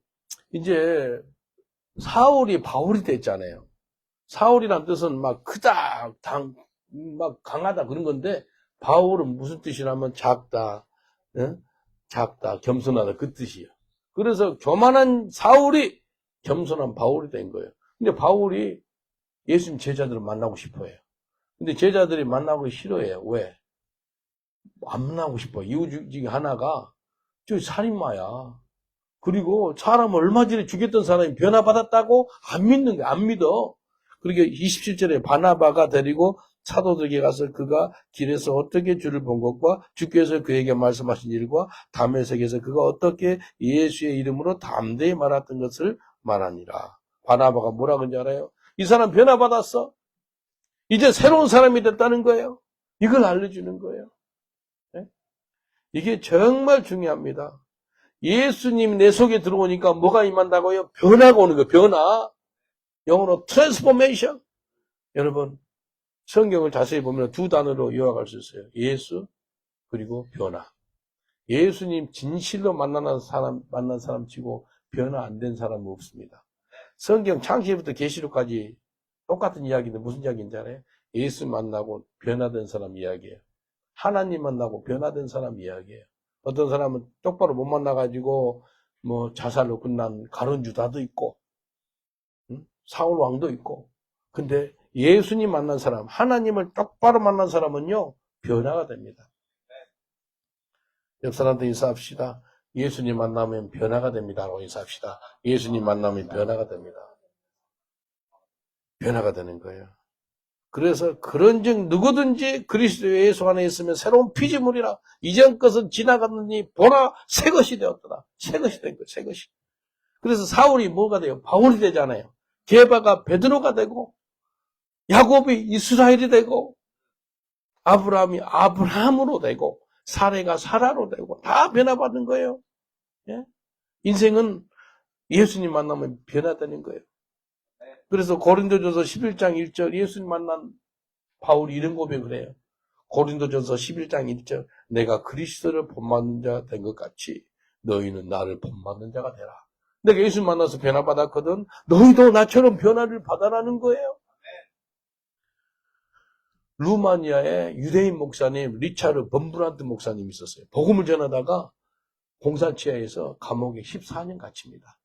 이제 사울이 바울이 됐잖아요. 사울이란 뜻은 막 크다, 막 강하다 그런 건데 바울은 무슨 뜻이냐면 작다, 작다, 겸손하다 그 뜻이에요. 그래서 교만한 사울이 겸손한 바울이 된 거예요. 근데 바울이 예수님 제자들을 만나고 싶어해요. 근데 제자들이 만나고 싫어해요. 왜? 안 만나고 싶어. 이유 중에 하나가 저 살인마야. 그리고 사람 얼마 전에 죽였던 사람이 변화받았다고 안 믿는 거야. 안 믿어. 그러니까 27절에 바나바가 데리고 사도들에게 가서 그가 길에서 어떻게 주를 본 것과 주께서 그에게 말씀하신 일과 다메섹에서 그가 어떻게 예수의 이름으로 담대히 말했던 것을 말하니라. 바나바가 뭐라 그런지 알아요? 이 사람 변화받았어. 이제 새로운 사람이 됐다는 거예요. 이걸 알려주는 거예요. 네? 이게 정말 중요합니다. 예수님이 내 속에 들어오니까 뭐가 임한다고요? 변화가 오는 거예요. 변화. 영어로 트랜스포메이션. 여러분 성경을 자세히 보면 두 단어로 요약할 수 있어요. 예수 그리고 변화. 예수님 진실로 만난 사람 치고 변화 안 된 사람은 없습니다. 성경 창세기부터 계시록까지 똑같은 이야기인데 무슨 이야기인지 알아요? 예수 만나고 변화된 사람 이야기예요. 하나님 만나고 변화된 사람 이야기예요. 어떤 사람은 똑바로 못 만나가지고 뭐 자살로 끝난 가룟 유다도 있고 사울 왕도 있고. 근데 예수님 만난 사람, 하나님을 똑바로 만난 사람은요 변화가 됩니다. 옆 사람한테 인사합시다. 예수님 만나면 변화가 됩니다라고 인사합시다. 예수님 만나면 변화가 됩니다. 변화가 되는 거예요. 그래서 그런즉 누구든지 그리스도 예수 안에 있으면 새로운 피조물이라. 이전 것은 지나갔느니 보라 새 것이 되었더라. 새 것이 된 거예요. 새 것이. 그래서 사울이 뭐가 돼요? 바울이 되잖아요. 게바가 베드로가 되고 야곱이 이스라엘이 되고 아브라함이 아브라함으로 되고 사레가 사라로 되고 다 변화받은 거예요. 예? 인생은 예수님 만나면 변화되는 거예요. 그래서 고린도전서 11장 1절 예수님 만난 바울이 이런 고백을 해요. 고린도전서 11장 1절 내가 그리스도를 본받는 자 된 것 같이 너희는 나를 본받는 자가 되라. 내가 예수님 만나서 변화받았거든. 너희도 나처럼 변화를 받아라는 거예요. 루마니아에 유대인 목사님 리차르 범브란트 목사님이 있었어요. 복음을 전하다가 공산치하에서 감옥에 14년 갇힙니다.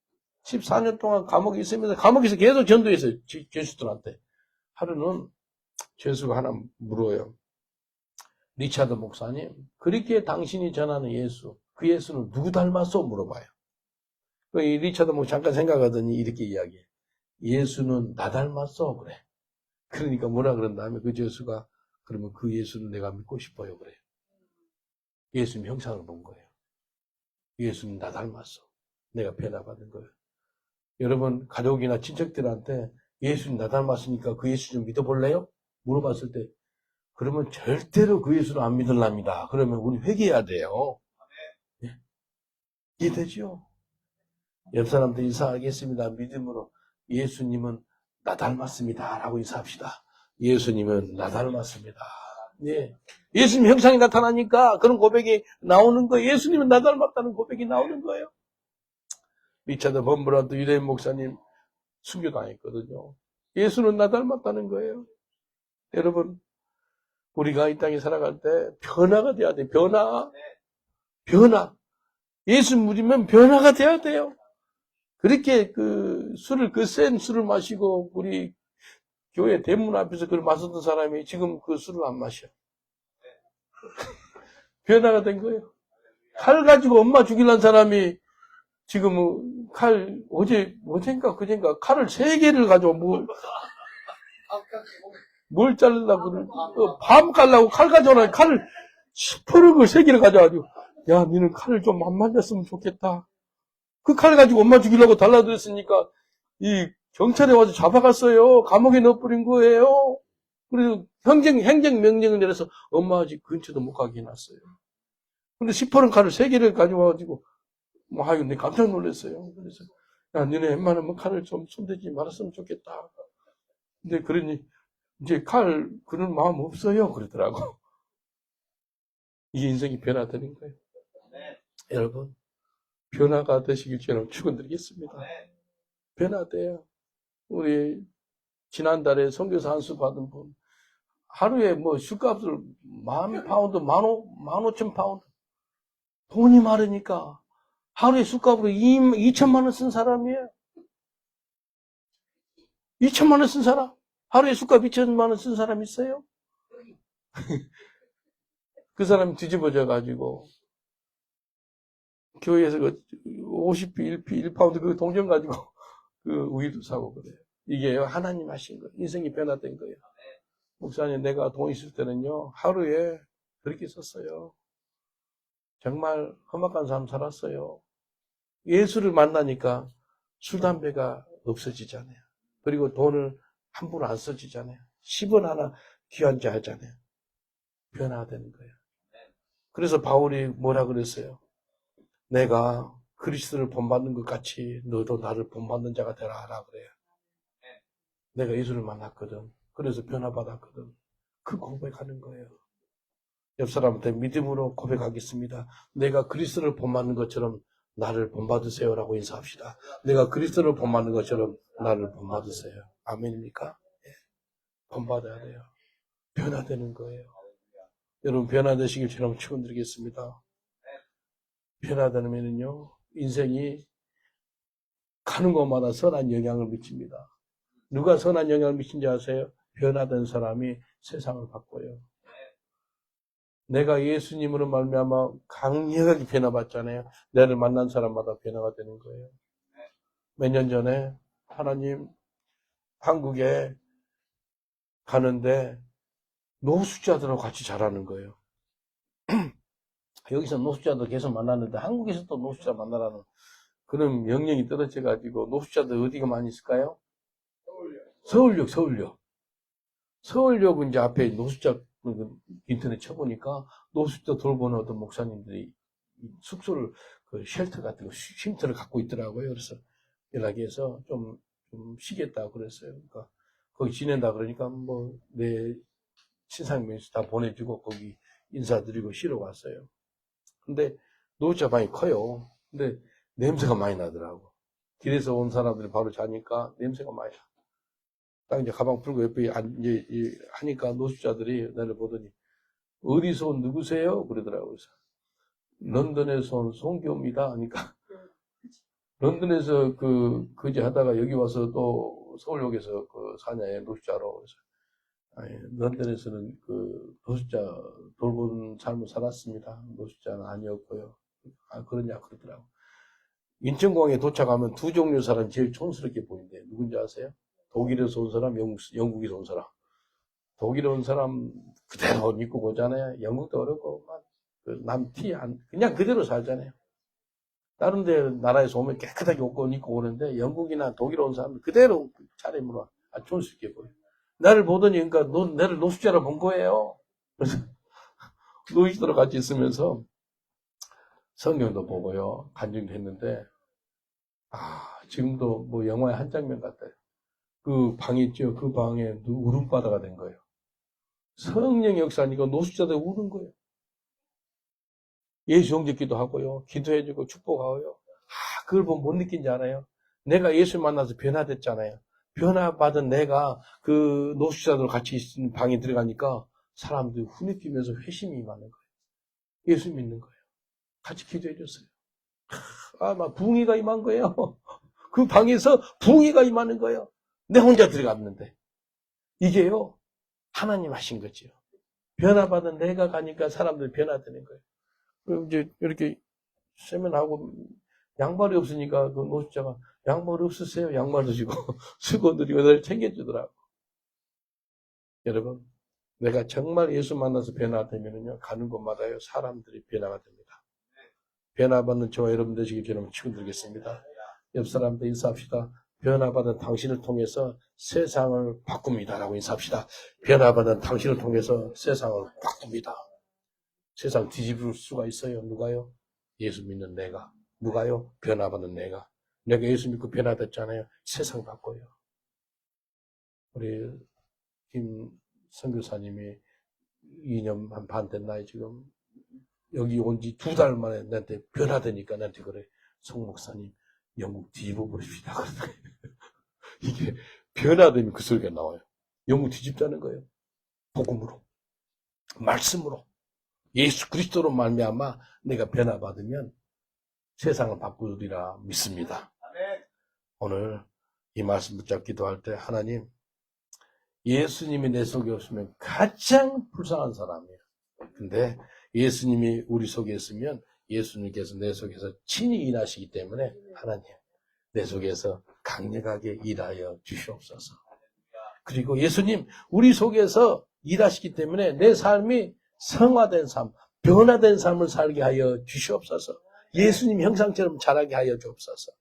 14년 동안 감옥에 있으면서 감옥에서 계속 전도했어요. 죄수들한테. 하루는 죄수가 하나 물어요. 리차드 목사님, 그렇게 당신이 전하는 예수, 그 예수는 누구 닮았어? 물어봐요. 이 리차드 목사 잠깐 생각하더니 이렇게 이야기해. 예수는 나 닮았어? 그래. 그러니까 뭐라 그런 다음에 그 죄수가 그러면 그 예수는 내가 믿고 싶어요. 그래요. 예수님 형상을 본 거예요. 예수는 나 닮았어. 내가 변화받은 거예요. 여러분 가족이나 친척들한테 예수님 나 닮았으니까 그 예수 좀 믿어볼래요? 물어봤을 때 그러면 절대로 그 예수를 안 믿을랍니다. 그러면 우리 회개해야 돼요. 네? 이해되죠? 옆 사람도 인사하겠습니다. 믿음으로 예수님은 나 닮았습니다. 라고 인사합시다. 예수님은 나 닮았습니다. 네. 예수님 형상이 나타나니까 그런 고백이 나오는 거예요. 예수님은 나 닮았다는 고백이 나오는 거예요. 리차드 범브란트 유대인 목사님 순교당했거든요. 예수는 나 닮았다는 거예요. 여러분 우리가 이 땅에 살아갈 때 변화가 돼야 돼요. 변화. 예수 믿으면 변화가 돼야 돼요. 그렇게 센 술을 마시고 우리 교회 대문 앞에서 그걸 마셨던 사람이 지금 그 술을 안 마셔. 변화가 된 거예요. 칼 가지고 엄마 죽이려는 사람이 지금 어젠가 그젠가 칼을 3개를 가지고 뭘 자르려고 밤 깔라고 칼 가져오라 칼을 시퍼런 3개를 가져가지고 야 니는 칼을 좀 안 만졌으면 좋겠다. 그 칼 가지고 엄마 죽이려고 달라들었으니까 이 경찰에 와서 잡아갔어요. 감옥에 넣어버린 거예요. 그래서 행정명령을 내려서 엄마 집 근처도 못 가게 해놨어요. 근데 시퍼런 칼을 3개를 가져와가지고 내 깜짝 놀랐어요. 그래서 야 너네 웬만하면 칼을 좀 손대지 말았으면 좋겠다. 근데 그러니 이제 칼 그런 마음 없어요. 그러더라고. 이게 인생이 변화되는 거예요. 여러분 변화가 되시길 저는 축원드리겠습니다. 변화돼요. 우리 지난달에 선교사 한 수 받은 분 하루에 술값을 10,000파운드, 15,000파운드 돈이 많으니까 하루에 술값으로 2천만 원 쓴 사람이에요. 2천만 원 쓴 사람? 하루에 술값 2천만 원 쓴 사람 있어요? 그 사람이 뒤집어져 가지고 교회에서 그 50p, 1파운드 그 동전 가지고 그 우유도 사고 그래요. 이게 하나님 하신 거예요. 인생이 변화된 거예요. 목사님, 내가 돈 있을 때는요, 하루에 그렇게 썼어요. 정말 험악한 삶 살았어요. 예수를 만나니까 술, 담배가 없어지잖아요. 그리고 돈을 함부로 안 써지잖아요. 10원 하나 귀한지 알잖아요. 변화되는 거예요. 그래서 바울이 뭐라 그랬어요? 내가 그리스도를 본받는 것 같이 너도 나를 본받는 자가 되라 하라 그래요. 내가 예수를 만났거든. 그래서 변화받았거든. 그 고백하는 거예요. 옆 사람한테 믿음으로 고백하겠습니다. 내가 그리스도를 본받는 것처럼 나를 본받으세요라고 인사합시다. 내가 그리스도를 본받는 것처럼 나를 본받으세요. 아멘입니까? 예. 본받아야 돼요. 변화되는 거예요. 여러분 변화되시길 저는 축원드리겠습니다. 변화되면은요 인생이 가는 곳마다 선한 영향을 미칩니다. 누가 선한 영향을 미친지 아세요? 변화된 사람이 세상을 바꿔요. 내가 예수님으로 말미암아 강력하게 변화받잖아요. 나를 만난 사람마다 변화가 되는 거예요. 몇 년 전에 하나님 한국에 가는데 노숙자들하고 같이 자라는 거예요. 여기서 노숙자들 계속 만났는데 한국에서도 노숙자 만나라는 그런 명령이 떨어져가지고 노숙자들 어디가 많이 있을까요? 서울역. 서울역 이제 앞에 노숙자 인터넷 쳐보니까 노숙자 돌보는 어떤 목사님들이 숙소를 그 쉘터 같은 거 쉼터를 갖고 있더라고요. 그래서 연락해서 좀 쉬겠다 그랬어요. 그러니까 거기 지낸다 그러니까 뭐 내 친상명수 다 보내주고 거기 인사드리고 쉬러 왔어요. 근데 노숙자 방이 커요. 근데 냄새가 많이 나더라고. 길에서 온 사람들이 바로 자니까 냄새가 많이 나. 딱 이제 가방 풀고 옆에 이제 하니까 노숙자들이 나를 보더니 어디서 온 누구세요? 그러더라고요. 런던에서 온 송교입니다. 하니까 런던에서 그제 하다가 여기 와서 또 서울역에서 그 사냐에 노숙자로 그래서 아니, 런던에서는 그 노숙자 돌보는 삶을 살았습니다. 노숙자는 아니었고요. 아 그러냐 그러더라고. 인천공항에 도착하면 두 종류 사람 제일 촌스럽게 보인대. 누군지 아세요? 독일에서 온 사람, 영국에서 온 사람. 독일에 온 사람 그대로 옷 입고 오잖아요. 영국도 어렵고 남 티 안 그냥 그대로 살잖아요. 다른 데 나라에서 오면 깨끗하게 옷 입고 오는데 영국이나 독일에 온 사람은 그대로 차림으로 아주 촌스럽게 보여. 나를 보더니 그러니까 나를 노숙자로 본 거예요. 그래서 노숙자로 같이 있으면서 성경도 보고요. 간증도 했는데 지금도 뭐 영화의 한 장면 같아요. 그 방 있죠. 그 방에 울음바다가 된 거예요. 성령 역사니까 노숙자들 우는 거예요. 예수 영접기도 하고요. 기도해주고 축복하고요. 그걸 보면 못 느낀지 알아요? 내가 예수 만나서 변화됐잖아요. 변화받은 내가 그 노숙자들 같이 있는 방에 들어가니까 사람들이 후느끼면서 회심이 임하는 거예요. 예수 믿는 거예요. 같이 기도해줬어요. 막 붕이가 임한 거예요. 그 방에서 붕이가 임하는 거예요. 내 혼자 들어갔는데. 이게요, 하나님 하신 거죠. 변화받은 내가 가니까 사람들이 변화되는 거예요. 그럼 이제 이렇게 세면하고 양말이 없으니까 그 노숙자가 양말 없으세요? 양말도 주고 수건들이 여자를 챙겨주더라고. 여러분, 내가 정말 예수 만나서 변화되면요, 가는 곳마다요, 사람들이 변화가 됩니다. 변화받는 저와 여러분 되시길 저는 축원드리겠습니다. 옆 사람한테 인사합시다. 변화받은 당신을 통해서 세상을 바꿉니다라고 인사합시다. 변화받은 당신을 통해서 세상을 바꿉니다. 세상 뒤집을 수가 있어요. 누가요? 예수 믿는 내가. 누가요? 변화받는 내가. 내가 예수 믿고 변화됐잖아요. 세상 바꿔요. 우리 김 선교사님이 2년 반 됐나요 지금? 여기 온 지 2달 만에 나한테 변화되니까 나한테 그래. 송 목사님 영국 뒤집어 버립시다. 이게 변화되면 그 소리가 나와요. 영국 뒤집자는 거예요. 복음으로, 말씀으로, 예수 그리스도로 말미암아 내가 변화받으면 세상을 바꾸리라 믿습니다. 오늘 이 말씀 붙잡고 기도할 때 하나님, 예수님이 내 속에 없으면 가장 불쌍한 사람이에요. 근데 예수님이 우리 속에 있으면 예수님께서 내 속에서 친히 일하시기 때문에 하나님, 내 속에서 강력하게 일하여 주시옵소서. 그리고 예수님, 우리 속에서 일하시기 때문에 내 삶이 성화된 삶, 변화된 삶을 살게 하여 주시옵소서. 예수님 형상처럼 자라게 하여 주옵소서.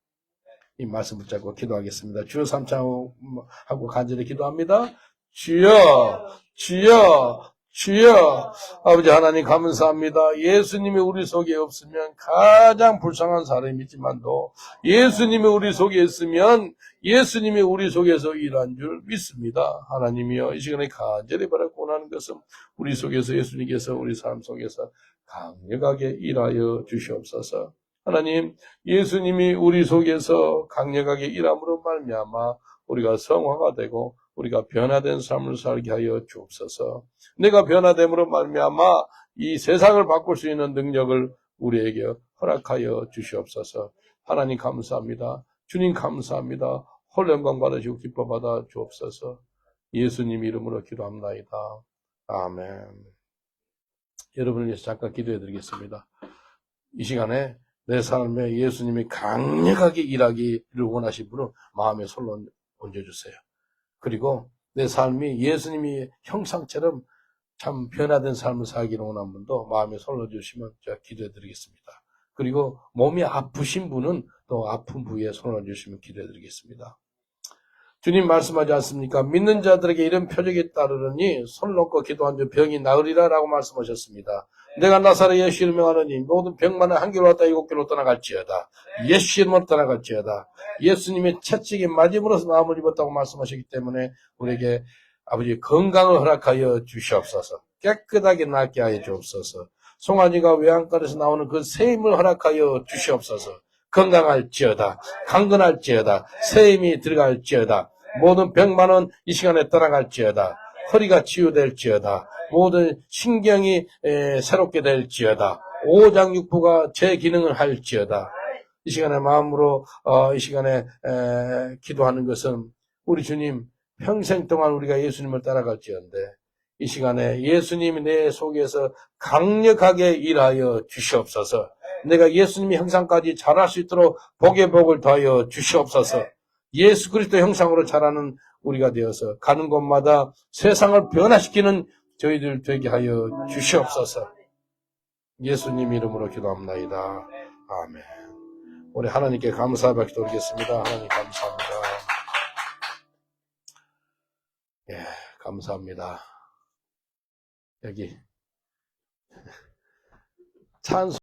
이 말씀 붙잡고 기도하겠습니다. 주여 삼창하고 간절히 기도합니다. 주여, 주여, 주여. 아버지 하나님 감사합니다. 예수님이 우리 속에 없으면 가장 불쌍한 사람이지만도 예수님이 우리 속에 있으면 예수님이 우리 속에서 일한 줄 믿습니다. 하나님이여, 이 시간에 간절히 바라고 원하는 것은 우리 속에서 예수님께서 우리 삶 속에서 강력하게 일하여 주시옵소서. 하나님, 예수님이 우리 속에서 강력하게 일함으로 말미암아 우리가 성화가 되고 우리가 변화된 삶을 살게 하여 주옵소서. 내가 변화됨으로 말미암아 이 세상을 바꿀 수 있는 능력을 우리에게 허락하여 주시옵소서. 하나님 감사합니다. 주님 감사합니다. 홀 영광 받으시고 기뻐 받아 주옵소서. 예수님 이름으로 기도합나이다. 아멘. 여러분을 위해서 잠깐 기도해 드리겠습니다. 이 시간에 내 삶에 예수님이 강력하게 일하기를 원하신 분은 마음에 손을 얹어주세요. 그리고 내 삶이 예수님이 형상처럼 참 변화된 삶을 살기를 원하는 분도 마음에 손을 얹어주시면 제가 기도해 드리겠습니다. 그리고 몸이 아프신 분은 또 아픈 부위에 손을 얹어주시면 기도해 드리겠습니다. 주님 말씀하지 않습니까? 믿는 자들에게 이런 표적이 따르느니 손을 놓고 기도한 주 병이 나으리라 라고 말씀하셨습니다. 내가 나사렛 예수 이름으로 명하노니 모든 병만은 한 개로 왔다 일곱 개로 떠나갈지어다. 예수 이름으로 떠나갈지어다. 예수님의 채찍에 맞음으로써 나음을 입었다고 말씀하셨기 때문에 우리에게 아버지 건강을 허락하여 주시옵소서. 깨끗하게 낫게 하여 주옵소서. 송아지가 외양간에서 나오는 그 새 힘을 허락하여 주시옵소서. 건강할지어다. 강건할지어다. 새 힘이 들어갈지어다. 모든 병만은 이 시간에 떠나갈지어다. 허리가 치유될지어다. 모든 신경이 새롭게 될지어다. 오장육부가 재기능을 할지어다. 이 시간에 마음으로 이 시간에 기도하는 것은 우리 주님 평생 동안 우리가 예수님을 따라갈지언데 이 시간에 예수님이 내 속에서 강력하게 일하여 주시옵소서. 내가 예수님의 형상까지 자랄 수 있도록 복의 복을 더하여 주시옵소서. 예수 그리스도 형상으로 자라는 우리가 되어서 가는 곳마다 세상을 변화시키는 저희들 되게 하여 주시옵소서. 예수님 이름으로 기도합나이다. 아멘. 우리 하나님께 감사하며 기도드리겠습니다. 하나님 감사합니다. 예, 감사합니다. 여기 찬송